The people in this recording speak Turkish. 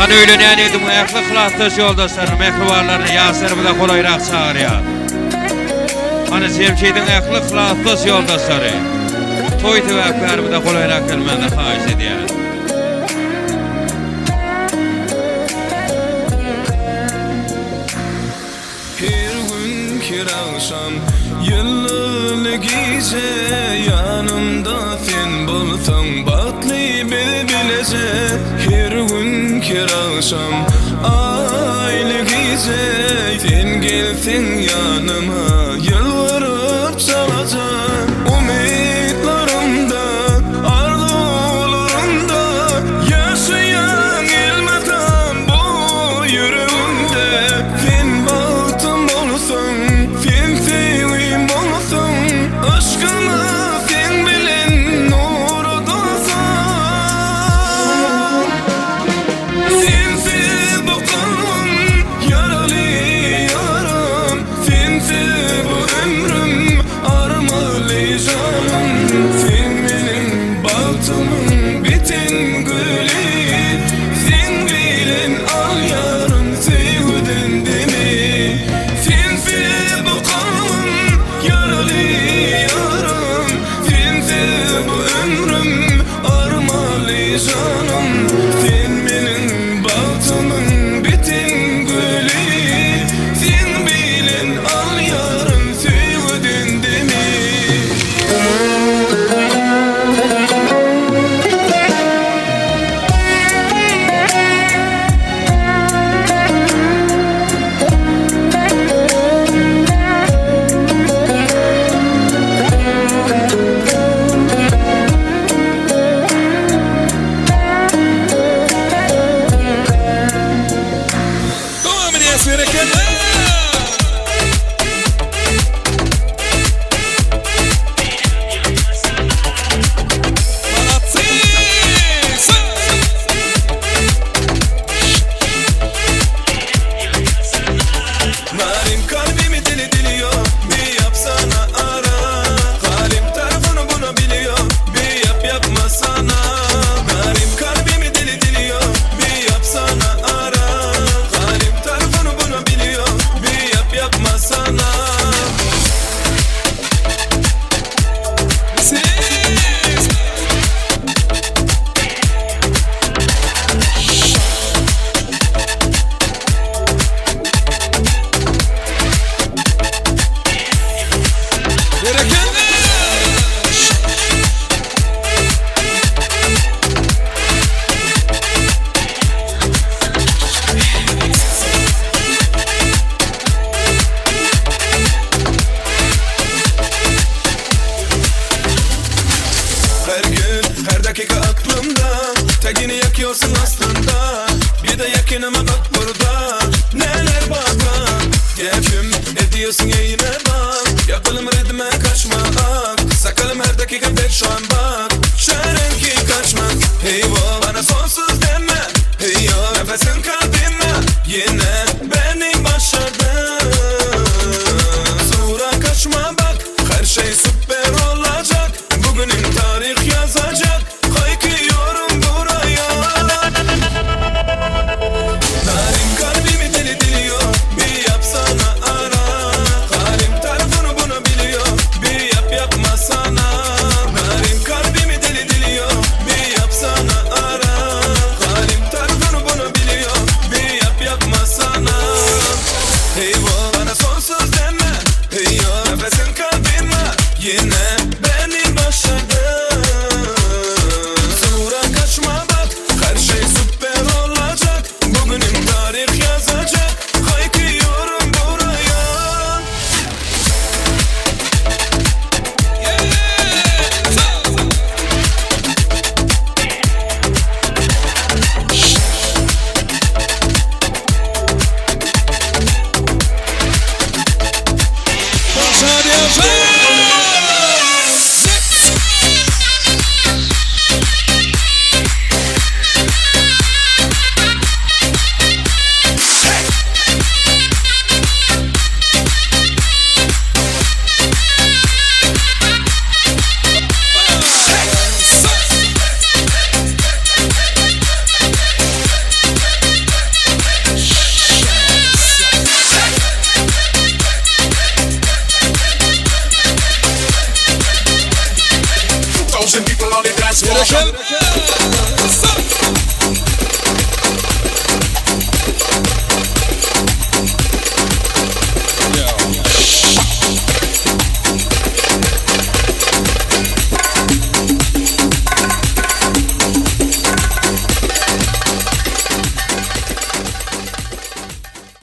Hani öyle ne dedim ayaklı kılahtız yoldaşlarım, mehribarlarını Yasir'imi de kolayrak çağırıyor. Hani sevçeydin ayaklı kılahtız yoldaşları, toy tüveklerimi de kolayrak gelmeni haiz ediyor. Akşam yıllı gece yanımda sen bulsan batlı bilbilece her gün akşam aylı gece sen gelsin yanıma yalvarıp çalacağım umutlarımda arzularımda yaşayan elmadan bu yüreğimde sen bahtım olsun aslında bir de yakınıma bak burada neler bak Keyfim ediyorsun ya yine bak Yapalım ritme kaçma ak Sakalım her dakika perşan bak Şerim ki kaçmak Eyvah bana sonsuz deme Hey yo nefesin kalbime Yine beni başardın Sonra kaçma bak Her şey süper olacak Bugünün tarih yazacak Kaykıyorum buraya Narin kalbimi deli diliyor Bir yapsana ara Halim tarafını bunu biliyor Bir yap yapmasana Narin kalbimi Asian people on the dance floor.